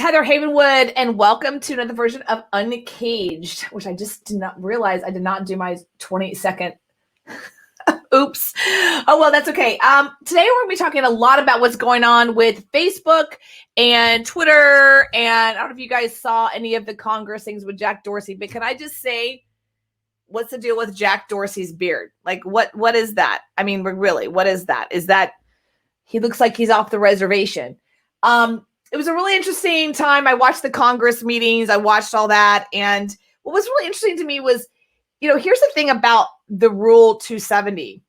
Heather Havenwood, and welcome to another version of Uncaged, which I just did not realize I did not do my 20-second. Oops. Oh, well, that's okay. Today we're going to be talking a lot about what's going on with Facebook and Twitter, and I don't know if you guys saw any of the Congress things with Jack Dorsey, but can I just say, what's the deal with Jack Dorsey's beard? Like, what is that? I mean, really, what is that? Is that he looks like he's off the reservation? It was a really interesting time. I watched the Congress meetings. I watched all that. And what was really interesting to me was, here's the thing about the Rule 270.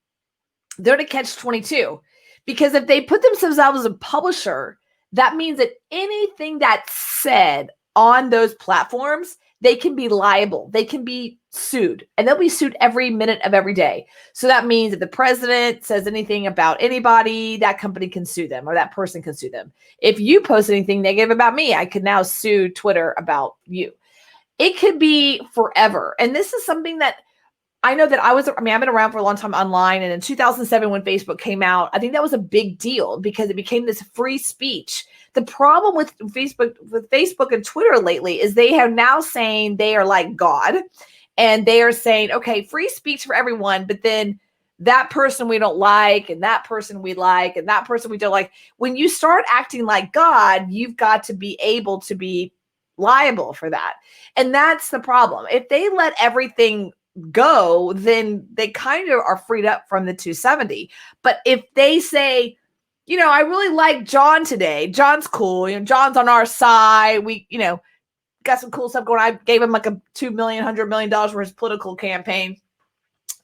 They're to catch 22. Because if they put themselves out as a publisher, that means that anything that's said on those platforms, they can be liable. They can be sued. And they'll be sued every minute of every day. So that means if the president says anything about anybody, that company can sue them or that person can sue them. If you post anything negative about me, I could now sue Twitter about you. It could be forever. And this is something that I know that I've been around for a long time online. And in 2007, when Facebook came out, I think that was a big deal because it became this free speech. The problem with Facebook and Twitter lately is they have now saying they are like God. And they are saying, okay, free speech for everyone, but then that person we don't like, and that person we like, and that person we don't like. When you start acting like God, you've got to be able to be liable for that. And that's the problem. If they let everything go, then they kind of are freed up from the 270. But if they say, I really like John today. John's cool. John's on our side. We, got some cool stuff going. I gave him like a $2 million, $100 million for his political campaign.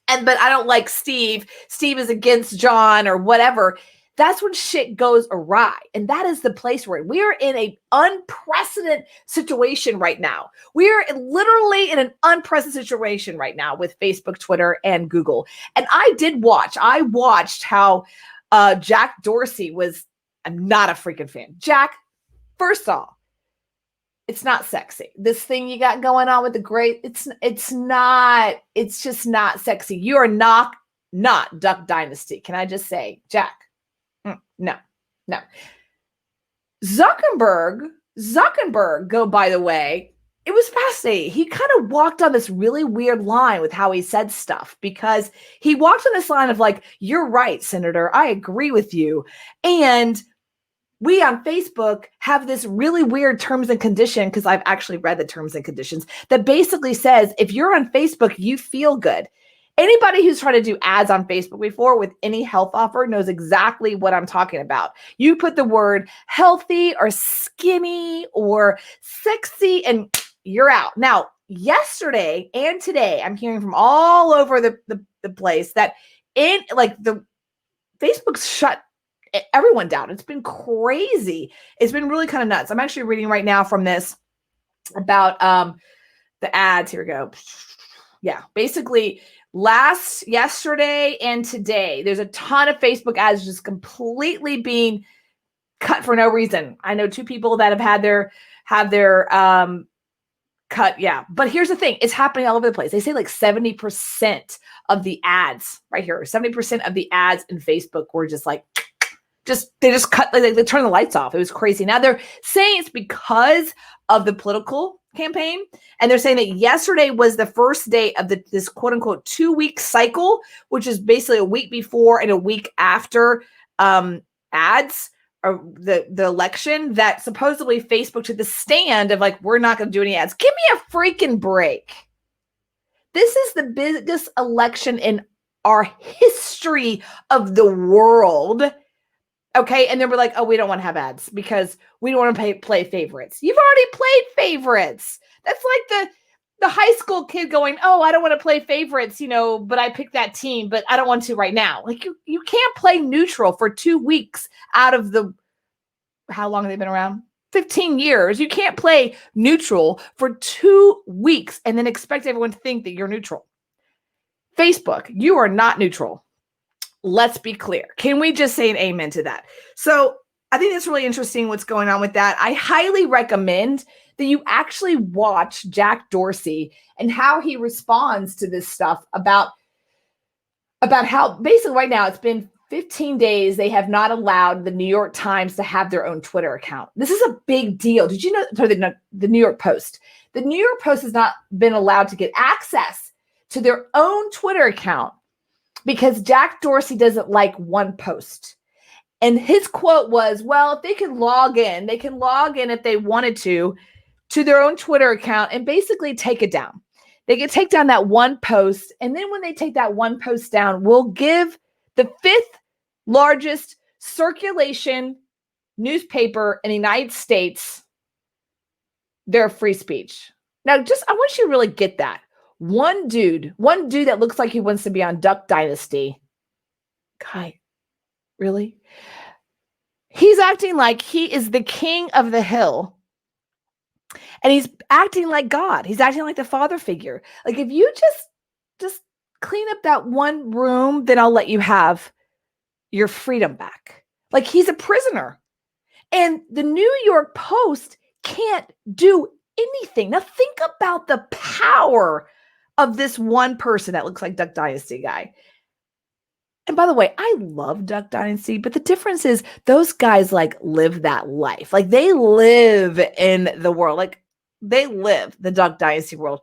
But I don't like Steve. Steve is against John or whatever. That's when shit goes awry. And that is the place we're in. We are in an unprecedented situation right now. We are literally in an unprecedented situation right now with Facebook, Twitter, and Google. And I watched how Jack Dorsey was, I'm not a freaking fan. Jack, first off, it's not sexy. This thing you got going on with the great, it's just not sexy. You are not Duck Dynasty. Can I just say, Jack? No. Zuckerberg, go, by the way, it was fascinating. He kind of walked on this really weird line with how he said stuff because he walked on this line of like, you're right, Senator. I agree with you. And we on Facebook have this really weird terms and condition, because I've actually read the terms and conditions, that basically says if you're on Facebook, you feel good. Anybody who's tried to do ads on Facebook before with any health offer knows exactly what I'm talking about. You put the word healthy or skinny or sexy and you're out. Now, yesterday and today, I'm hearing from all over the place that the Facebook's shut everyone down. It's been crazy. It's been really kind of nuts. I'm actually reading right now from this about the ads. Here we go. Yeah, basically yesterday and today, there's a ton of Facebook ads just completely being cut for no reason. I know two people that have had their cut. Yeah. But here's the thing. It's happening all over the place. They say like 70% of the ads right here, 70% of the ads in Facebook were just like, they just cut, they turn the lights off. It was crazy. Now they're saying it's because of the political campaign. And they're saying that yesterday was the first day of this quote unquote 2-week cycle, which is basically a week before and a week after ads or the election, that supposedly Facebook took the stand of like, we're not going to do any ads. Give me a freaking break. This is the biggest election in our history of the world. Okay. And then we're like, oh, we don't want to have ads because we don't want to play favorites. You've already played favorites. That's like the high school kid going, oh, I don't want to play favorites, but I picked that team, but I don't want to right now. Like you can't play neutral for 2 weeks out of how long have they been around? 15 years. You can't play neutral for 2 weeks and then expect everyone to think that you're neutral. Facebook, you are not neutral. Let's be clear. Can we just say an amen to that? So I think that's really interesting what's going on with that. I highly recommend that you actually watch Jack Dorsey and how he responds to this stuff about how basically right now it's been 15 days, they have not allowed the New York Times to have their own Twitter account. This is a big deal. Did you know? Sorry, the New York Post. The New York Post has not been allowed to get access to their own Twitter account because Jack Dorsey doesn't like one post. And his quote was, well, if they can log in if they wanted to their own Twitter account and basically take it down. They can take down that one post. And then when they take that one post down, we'll give the 5th largest circulation newspaper in the United States their free speech. Now, I want you to really get that. One dude that looks like he wants to be on Duck Dynasty. Guy, really? He's acting like he is the king of the hill. And he's acting like God. He's acting like the father figure. Like, if you just clean up that one room, then I'll let you have your freedom back. Like, he's a prisoner. And the New York Post can't do anything. Now, think about the power of this one person that looks like Duck Dynasty guy. And by the way, I love Duck Dynasty, but the difference is those guys like live that life. Like, they live in the world. Like, they live the Duck Dynasty world.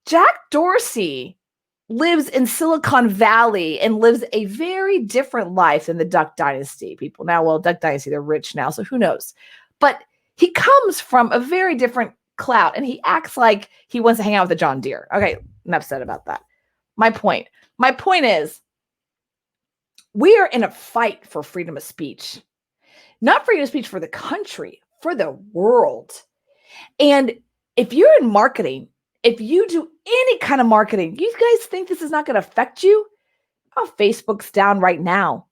Jack Dorsey lives in Silicon Valley and lives a very different life than the Duck Dynasty people. Now, well, Duck Dynasty, they're rich now, so who knows? But he comes from a very different cloud, and he acts like he wants to hang out with a John Deere. Okay, enough said about that. My point is, we are in a fight for freedom of speech. Not freedom of speech for the country, for the world. And if you're in marketing, if you do any kind of marketing, you guys think this is not going to affect you? Oh, Facebook's down right now.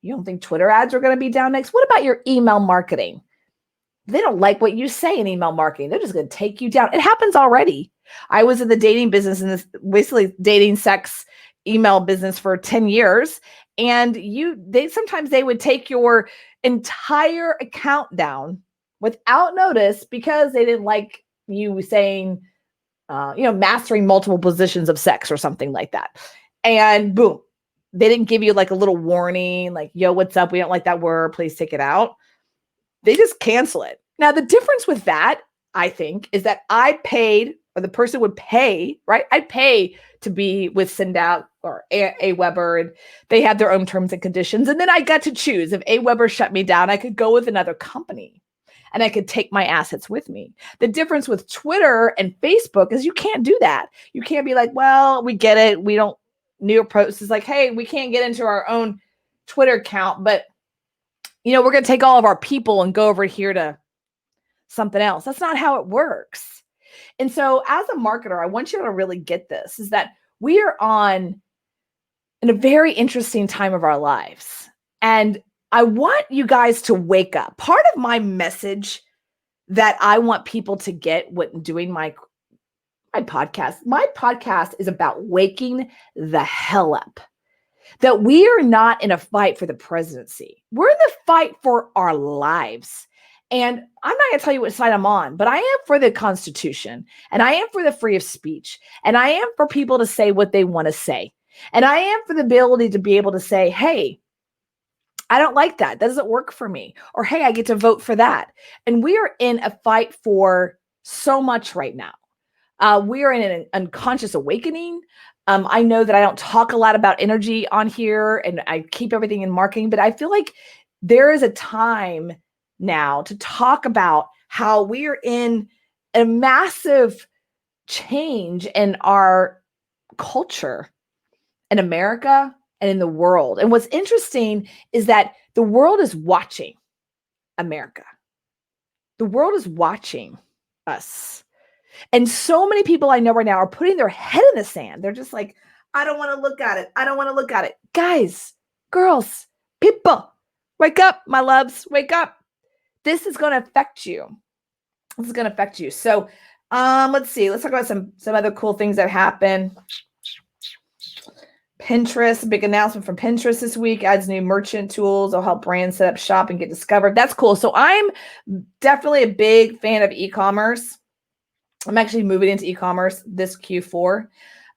You don't think Twitter ads are going to be down next? What about your email marketing? They don't like what you say in email marketing. They're just going to take you down. It happens already. I was in the dating business, in this basically dating, sex, email business for 10 years. And sometimes they would take your entire account down without notice because they didn't like you saying, mastering multiple positions of sex or something like that. And boom, they didn't give you like a little warning, like, yo, what's up? We don't like that word. Please take it out. They just cancel it. Now, the difference with that, I think, is that I paid, or the person would pay, right? I'd pay to be with Sendout or AWeber, and they had their own terms and conditions. And then I got to choose. If AWeber shut me down, I could go with another company and I could take my assets with me. The difference with Twitter and Facebook is you can't do that. You can't be like, well, we get it. We don't, New York Post is like, hey, we can't get into our own Twitter account, but we're going to take all of our people and go over here to something else. That's not how it works. And so as a marketer, I want you to really get this, is that we are in a very interesting time of our lives. And I want you guys to wake up. Part of my message that I want people to get when doing my podcast is about waking the hell up. That we are not in a fight for the presidency. We're in the fight for our lives. And I'm not going to tell you what side I'm on, but I am for the Constitution, and I am for the freedom of speech, and I am for people to say what they want to say. And I am for the ability to be able to say, hey, I don't like that. That doesn't work for me. Or, hey, I get to vote for that. And we are in a fight for so much right now. We are in an unconscious awakening. I know that I don't talk a lot about energy on here, and I keep everything in marketing, but I feel like there is a time now to talk about how we are in a massive change in our culture in America and in the world. And what's interesting is that the world is watching America. The world is watching us. And so many people I know right now are putting their head in the sand. They're just like, I don't want to look at it. I don't want to look at it. Guys, girls, people, wake up, my loves, wake up. This is going to affect you. This is going to affect you. So let's see. Let's talk about some other cool things that happen. Pinterest, big announcement from Pinterest this week, adds new merchant tools. They'll help brands set up shop and get discovered. That's cool. So I'm definitely a big fan of e-commerce. I'm actually moving into e-commerce this Q4.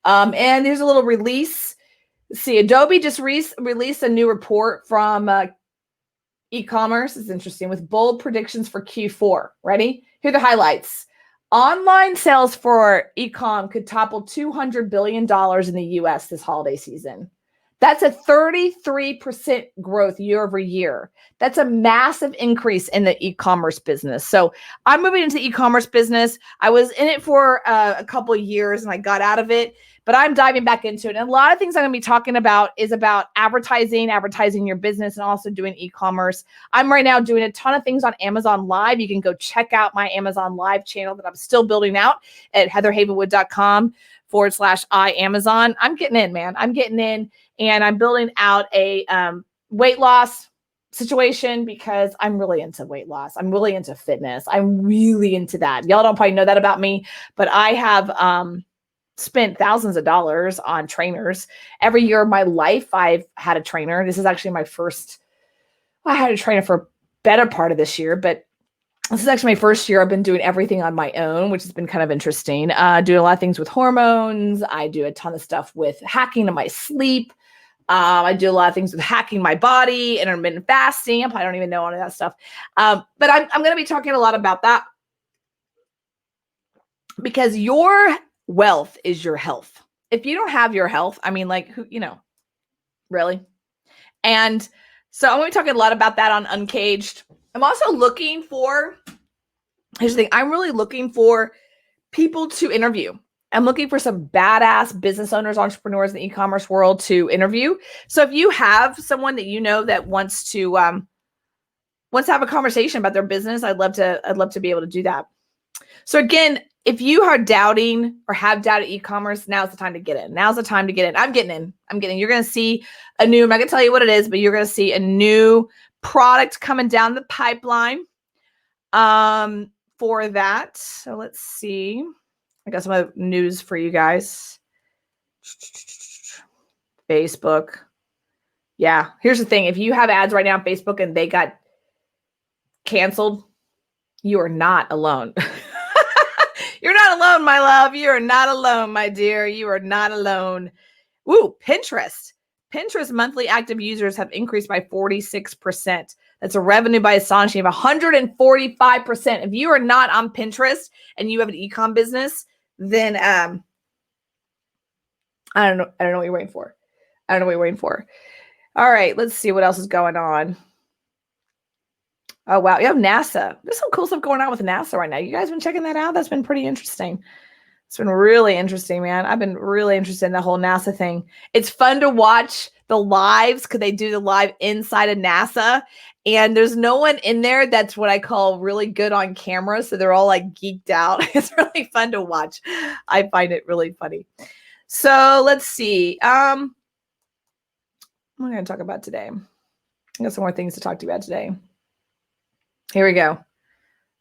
And there's a little release See, Adobe just released a new report from e-commerce. It's interesting with bold predictions for Q4. Ready? Here are the highlights. Online sales for e-com could topple $200 billion in the US this holiday season. That's a 33% growth year over year. That's a massive increase in the e-commerce business. So I'm moving into the e-commerce business. I was in it for a couple of years and I got out of it, but I'm diving back into it. And a lot of things I'm going to be talking about is about advertising your business, and also doing e-commerce. I'm right now doing a ton of things on Amazon Live. You can go check out my Amazon Live channel that I'm still building out at heatherhavenwood.com/iAmazon. I'm getting in, man. I'm getting in. And I'm building out a weight loss situation because I'm really into weight loss. I'm really into fitness. I'm really into that. Y'all don't probably know that about me, but I have spent thousands of dollars on trainers. Every year of my life, I've had a trainer. This is actually my first. I had a trainer for a better part of this year, but this is actually my first year. I've been doing everything on my own, which has been kind of interesting. Doing a lot of things with hormones. I do a ton of stuff with hacking to my sleep. I do a lot of things with hacking my body, intermittent fasting. I don't even know all of that stuff. But I'm going to be talking a lot about that because your wealth is your health. If you don't have your health, I mean, like, who, really? And so I'm going to be talking a lot about that on Uncaged. I'm also looking for, here's the thing, I'm really looking for people to interview. I'm looking for some badass business owners, entrepreneurs in the e-commerce world to interview. So if you have someone that you know that wants to have a conversation about their business, I'd love to be able to do that. So again, if you are doubting or have doubted e-commerce, now's the time to get in. Now's the time to get in. I'm getting in. You're going to see I'm not going to tell you what it is, but you're going to see a new product coming down the pipeline for that. So let's see. I got some other news for you guys. Facebook. Yeah, here's the thing. If you have ads right now on Facebook and they got canceled, you are not alone. You're not alone, my love. You are not alone, my dear. You are not alone. Woo, Pinterest. Pinterest monthly active users have increased by 46%. That's a revenue by astonishing of 145%. If you are not on Pinterest and you have an e-com business, then I don't know what you're waiting for. All right, let's see what else is going on. Oh, wow. You have NASA. There's some cool stuff going on with NASA right now. You guys been checking that out? That's been pretty interesting. It's been really interesting, man. I've been really interested in the whole NASA thing. It's fun to watch the lives because they do the live inside of NASA. And there's no one in there that's what I call really good on camera. So they're all like geeked out. It's really fun to watch. I find it really funny. So let's see. What am I going to talk about today? I got some more things to talk to you about today. Here we go.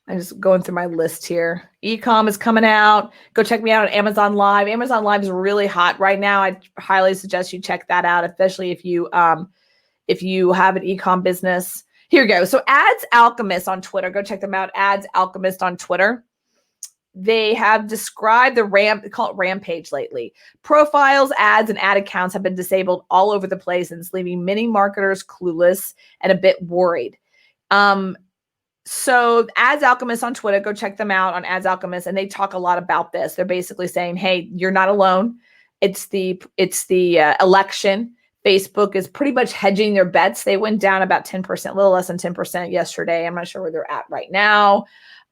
I'm just going through my list here. E-com is coming out. Go check me out on Amazon Live. Amazon Live is really hot right now. I highly suggest you check that out, especially if you have an e-com business. Here we go. So Ads Alchemist on Twitter. Go check them out. Ads Alchemist on Twitter. They have described they call it rampage lately. Profiles, ads, and ad accounts have been disabled all over the place, and it's leaving many marketers clueless and a bit worried. So Ads Alchemist on Twitter, go check them out on Ads Alchemist, and they talk a lot about this. They're basically saying, hey, you're not alone. It's the election. Facebook is pretty much hedging their bets. They went down about 10%, a little less than 10% yesterday. I'm not sure where they're at right now.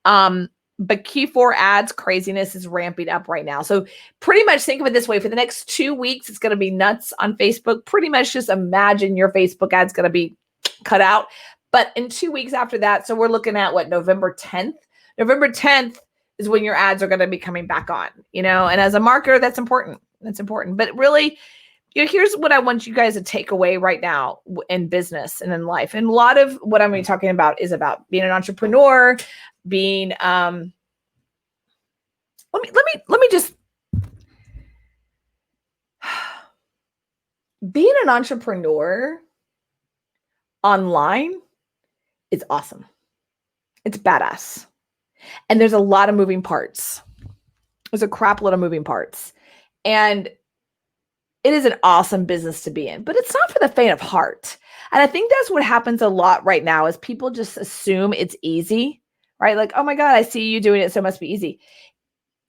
But Q4 ads craziness is ramping up right now. So pretty much think of it this way. For the next 2 weeks, it's going to be nuts on Facebook. Pretty much just imagine your Facebook ads going to be cut out. But in 2 weeks after that, so we're looking at November 10th. November 10th is when your ads are going to be coming back on, and as a marketer, that's important. That's important. But really, here's what I want you guys to take away right now in business and in life. And a lot of what I'm going to be talking about is about being an entrepreneur, being, let me just, being an entrepreneur online is awesome. It's badass. And there's a lot of moving parts. There's a crap load of moving parts. And it is an awesome business to be in, but it's not for the faint of heart. And I think that's what happens a lot right now is people just assume it's easy, right? Like, oh my God, I see you doing it, so it must be easy.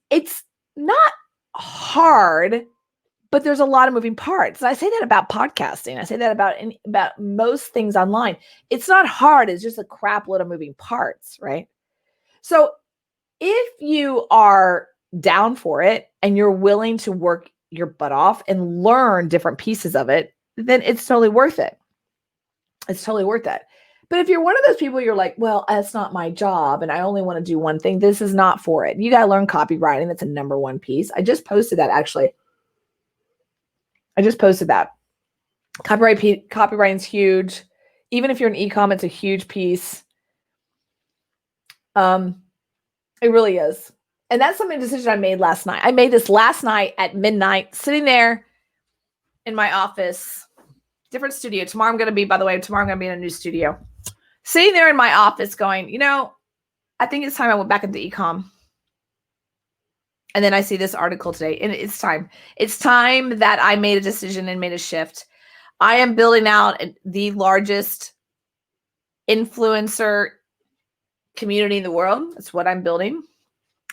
It's not hard, but there's a lot of moving parts. And I say that about podcasting. I say that about most things online. It's not hard. It's just a crap load of moving parts, right? So if you are down for it and you're willing to work your butt off and learn different pieces of it, then it's totally worth it. It's totally worth it. But if you're one of those people, you're like, well, that's not my job and I only want to do one thing, this is not for it. You got to learn copywriting. That's a number one piece. I just posted that actually. I just posted that. Copywriting is huge. Even if you're an e-com, it's a huge piece. It really is. And that's something decision I made last night. I made this last night at midnight, sitting there in my office, different studio. Tomorrow I'm going to be in a new studio. Sitting there in my office going, I think it's time I went back into e-com. And then I see this article today, and it's time. It's time that I made a decision and made a shift. I am building out the largest influencer community in the world. That's what I'm building.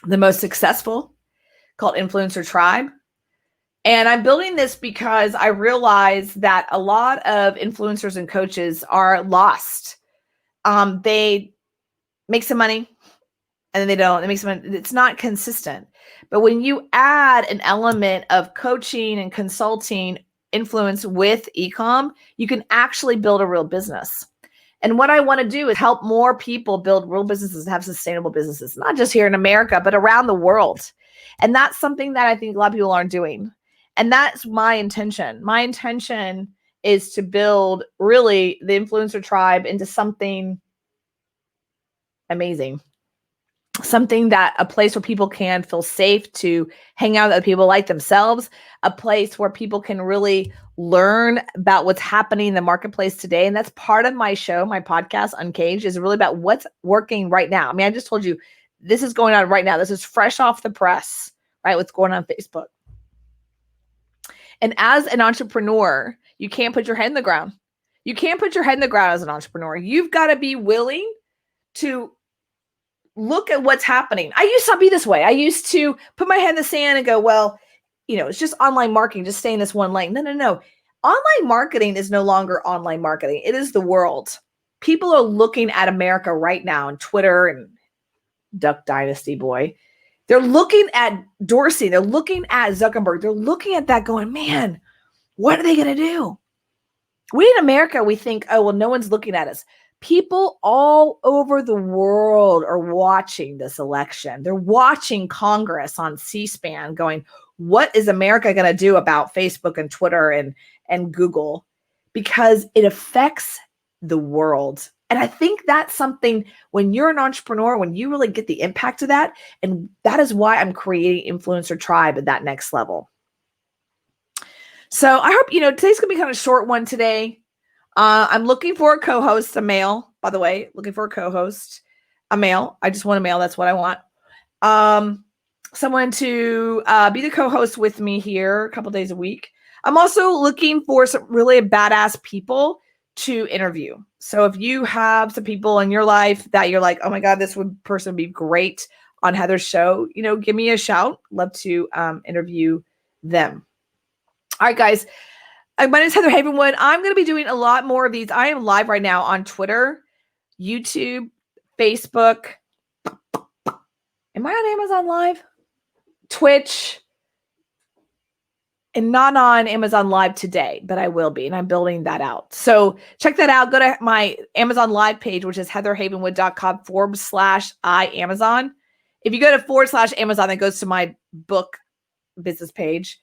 The most successful, called Influencer Tribe. And I'm building this because I realize that a lot of influencers and coaches are lost. They make some money and then they don't. They make some money. It's not consistent. But when you add an element of coaching and consulting influence with e-com, you can actually build a real business. And what I want to do is help more people build real businesses and have sustainable businesses, not just here in America, but around the world. And that's something that I think a lot of people aren't doing. And that's my intention. My intention is to build really the influencer tribe into something amazing. Something that a place where people can feel safe to hang out with other people like themselves, a place where people can really learn about what's happening in the marketplace today. And that's part of my show, my podcast, Uncaged, is really about what's working right now. I mean, I just told you this is going on right now. This is fresh off the press, right? What's going on Facebook. And as an entrepreneur, you can't put your head in the ground. You can't put your head in the ground as an entrepreneur. You've got to be willing to look at what's happening. I used to be this way. I used to put my head in the sand and go, well, it's just online marketing, just stay in this one lane. No. Online marketing is no longer online marketing. It is the world. People are looking at America right now on Twitter and Duck Dynasty boy. They're looking at Dorsey. They're looking at Zuckerberg. They're looking at that going, man, what are they going to do? We in America, we think, oh, well, no one's looking at us. People all over the world are watching this election. They're watching Congress on C-SPAN going, what is America going to do about Facebook and Twitter and Google? Because it affects the world. And I think that's something when you're an entrepreneur, when you really get the impact of that, and that is why I'm creating Influencer Tribe at that next level. So I hope, today's going to be kind of a short one today. I'm looking for a co-host, a male, by the way, looking for a co-host, a male. I just want a male. That's what I want. Someone to be the co-host with me here a couple days a week. I'm also looking for some really badass people to interview. So if you have some people in your life that you're like, oh my God, this person would be great on Heather's show, give me a shout. Love to interview them. All right, guys. My name is Heather Havenwood. I'm going to be doing a lot more of these. I am live right now on Twitter, YouTube, Facebook. Am I on Amazon Live? Twitch. And not on Amazon Live today, but I will be, and I'm building that out. So check that out. Go to my Amazon Live page, which is heatherhavenwood.com/iAmazon. If you go to /Amazon, that goes to my book business page.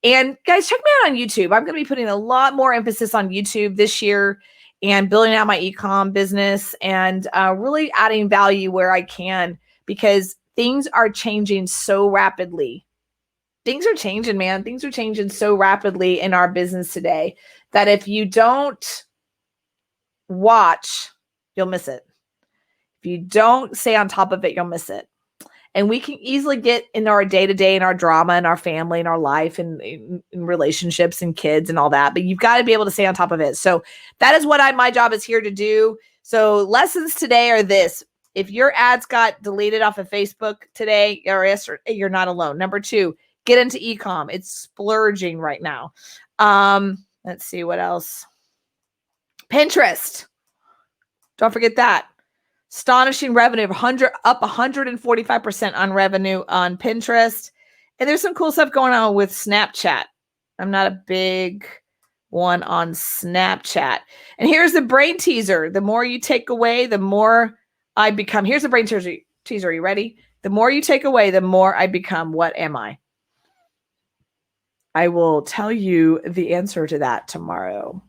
And guys, check me out on YouTube. I'm going to be putting a lot more emphasis on YouTube this year and building out my e-com business and really adding value where I can, because things are changing so rapidly. Things are changing, man. Things are changing so rapidly in our business today that if you don't watch, you'll miss it. If you don't stay on top of it, you'll miss it. And we can easily get in our day-to-day and our drama and our family and our life and in relationships and kids and all that. But you've got to be able to stay on top of it. So that is what my job is here to do. So lessons today are this. If your ads got deleted off of Facebook today, you're not alone. Number 2, get into e-com. It's splurging right now. Let's see what else. Pinterest. Don't forget that. Astonishing revenue of up 145% on revenue on Pinterest. And there's some cool stuff going on with Snapchat. I'm not a big one on Snapchat. And here's the brain teaser. The more you take away, the more I become. Here's the brain teaser. Are you ready? The more you take away, the more I become. What am I? I will tell you the answer to that tomorrow.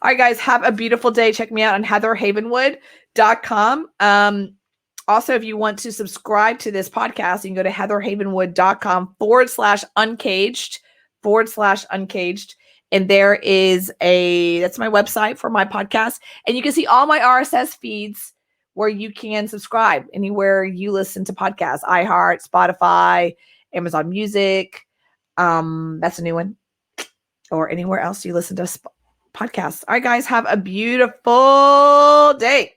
All right, guys, have a beautiful day. Check me out on heatherhavenwood.com. Also, if you want to subscribe to this podcast, you can go to heatherhavenwood.com/uncaged. And there is that's my website for my podcast. And you can see all my RSS feeds where you can subscribe anywhere you listen to podcasts, iHeart, Spotify, Amazon Music. That's a new one. Or anywhere else you listen to podcasts. All right, guys, have a beautiful day.